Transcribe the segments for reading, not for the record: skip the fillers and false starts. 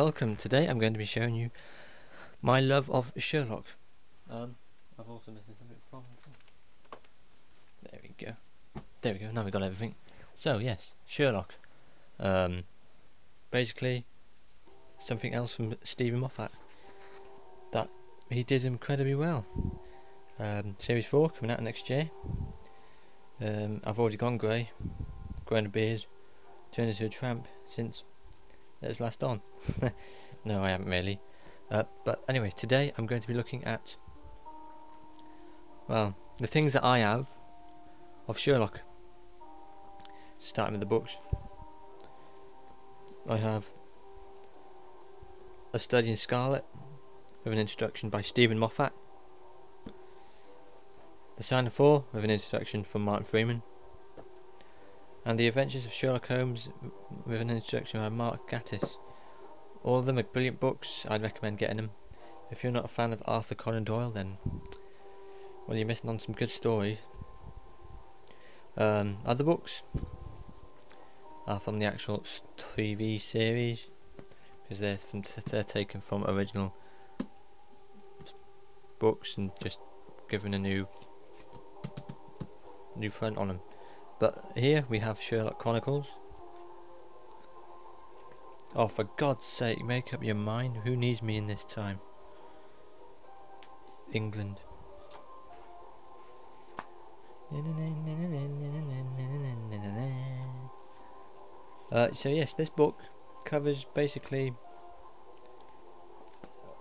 welcome. Today I'm going to be showing you my love of Sherlock. I've also missing something from. There we go. There we go. Now we got everything. So yes, Sherlock. Basically, something else from Stephen Moffat that he did incredibly well. Series 4 coming out next year. I've already gone grey, grown a beard, turned into a tramp since it was last on. No, I haven't really. But anyway, today I'm going to be looking at, well, the things that I have of Sherlock. Starting with the books. I have A Study in Scarlet with an introduction by Stephen Moffat. The Sign of Four with an introduction from Martin Freeman. And The Adventures of Sherlock Holmes with an introduction by Mark Gatiss. All of them are brilliant books. I'd recommend getting them. If you're not a fan of Arthur Conan Doyle, then, well, you're missing on some good stories. Other books are from the actual TV series, because they're taken from original books and just given a new front on them. But here we have Sherlock Chronicles. Oh, for God's sake, make up your mind. Who needs me in this time? England. So yes, this book covers basically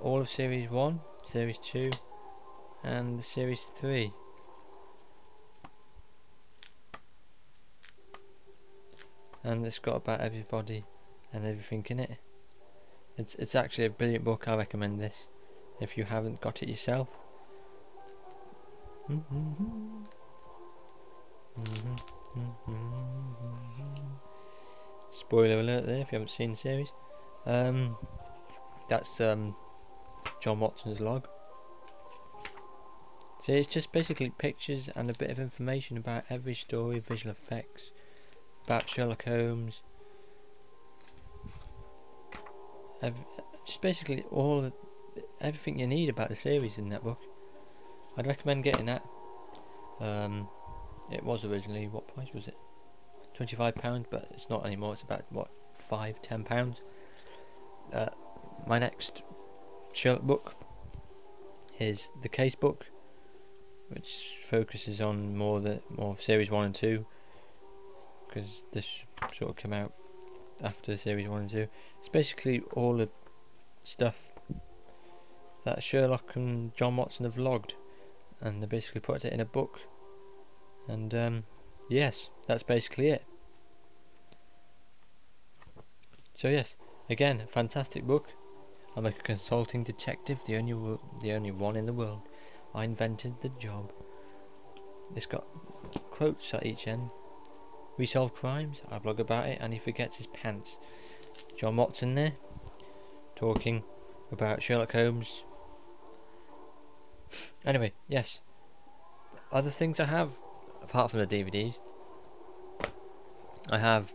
all of Series 1, Series 2 and Series 3. And it's got about everybody and everything in it. It's actually a brilliant book. I recommend this if you haven't got it yourself. Spoiler alert there if you haven't seen the series. That's John Watson's log. So it's just basically pictures and a bit of information about every story, visual effects, about Sherlock Holmes. Just basically everything you need about the series in that book. I'd recommend getting that. It was originally, what price was it? £25, but it's not anymore. It's about what, £5–10. My next Sherlock book is the case book, which focuses on more of series 1 and 2, because this sort of came out after series 1 and 2. It's basically all the stuff that Sherlock and John Watson have logged, and they basically put it in a book. And yes, that's basically it. So yes, again, a fantastic book. I'm a consulting detective, the only one in the world. I invented the job. It's got quotes at each end. We solve crimes, I blog about it, and he forgets his pants. John Watson there, talking about Sherlock Holmes. Anyway, yes. Other things I have, apart from the DVDs, I have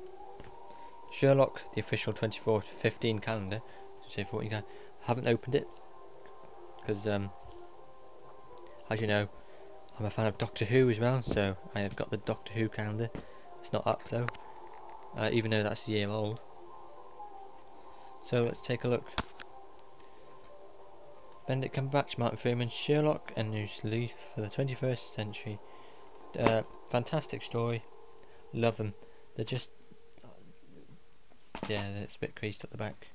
Sherlock, the official 24/15 calendar. Say 14 calendar. Haven't opened it because, as you know, I'm a fan of Doctor Who as well. So I have got the Doctor Who calendar. It's not up though, even though that's a year old. So let's take a look. Benedict Cumberbatch, Martin Freeman, Sherlock, and New Sleuth for the 21st century. Fantastic story. Love them. They're just, yeah, it's a bit creased at the back.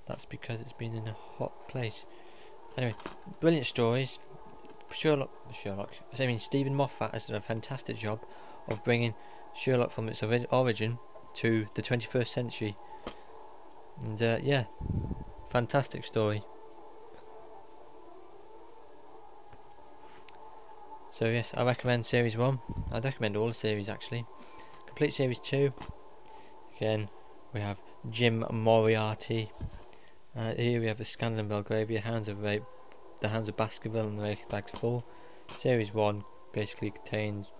That's because it's been in a hot place. Anyway, brilliant stories. Stephen Moffat has done a fantastic job of bringing Sherlock from its origin to the 21st century. And yeah, fantastic story. So yes, I recommend series 1. I'd recommend all the series actually. Complete series 2. Again, we have Jim Moriarty. Here we have the Scandal in Belgravia, Hounds of Rape, the Hounds of Baskerville, and the Race Bags Full. Series 1 basically contains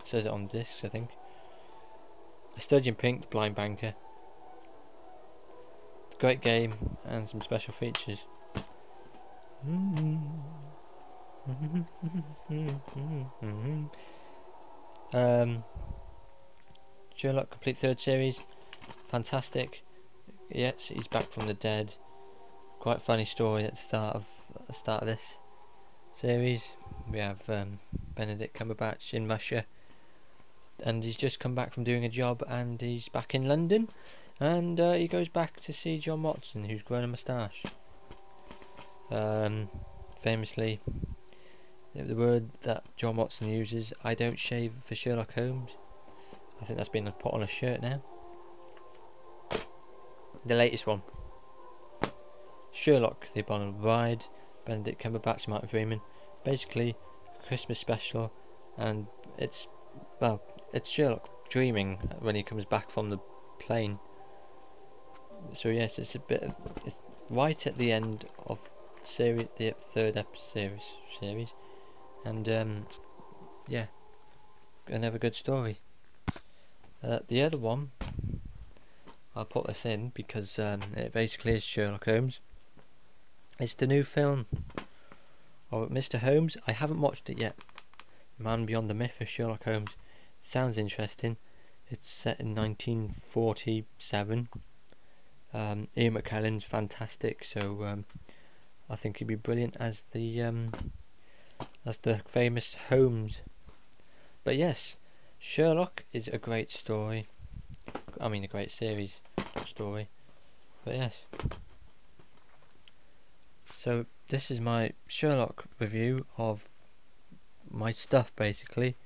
says it on discs, I think. Sturgeon Pink, Blind Banker. It's a great game and some special features. Sherlock complete third series, fantastic. Yes, he's back from the dead. Quite funny story at the start of this series. We have Benedict Cumberbatch in Russia, and he's just come back from doing a job, and he's back in London, and he goes back to see John Watson, who's grown a moustache. Famously, the word that John Watson uses, "I don't shave for Sherlock Holmes." I think that's been put on a shirt now. The latest one, Sherlock, The Abominable Bride, Benedict Cumberbatch, Martin Freeman. Basically, a Christmas special, and it's Sherlock dreaming when he comes back from the plane. So yes, it's right at the end of the third series, and yeah, another good story. The other one, I'll put this in because it basically is Sherlock Holmes. It's the new film of Mr. Holmes. I haven't watched it yet. Man Beyond the Myth of Sherlock Holmes. Sounds interesting. It's set in 1947. Ian McKellen's fantastic, so I think he'd be brilliant as the famous Holmes. But yes, Sherlock is a great story. I mean, a great series story. But yes. So this is my Sherlock review of my stuff, basically.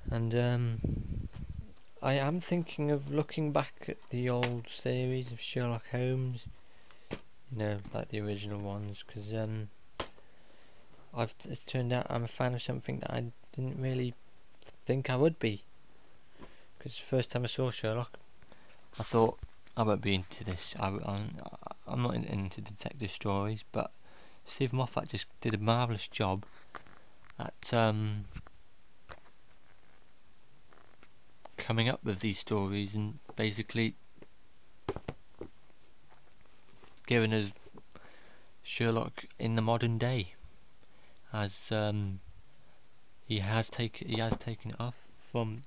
And I am thinking of looking back at the old series of Sherlock Holmes, you know, like the original ones, because it's turned out I'm a fan of something that I didn't really think I would be. Because the first time I saw Sherlock, I thought, I won't be into this. I'm not into detective stories, but Steve Moffat just did a marvellous job at coming up with these stories and basically giving us Sherlock in the modern day, as he has taken it off from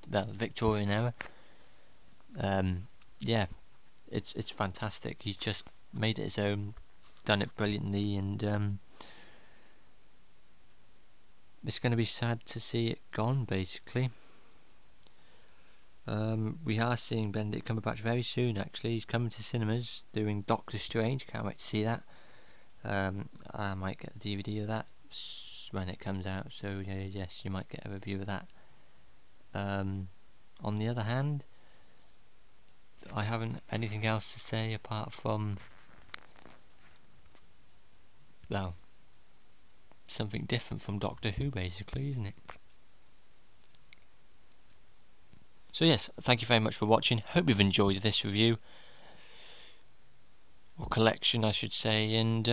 the Victorian era. Yeah, it's fantastic. He's just made it his own, done it brilliantly, and it's going to be sad to see it gone, basically. We are seeing Benedict Cumberbatch very soon, actually. He's coming to cinemas doing Doctor Strange. Can't wait to see that. I might get a DVD of that when it comes out, so yes, you might get a review of that. On the other hand, I haven't anything else to say apart from, well, something different from Doctor Who, basically, isn't it? So yes, thank you very much for watching. Hope you've enjoyed this review, or collection I should say, and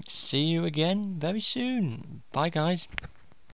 see you again very soon. Bye guys.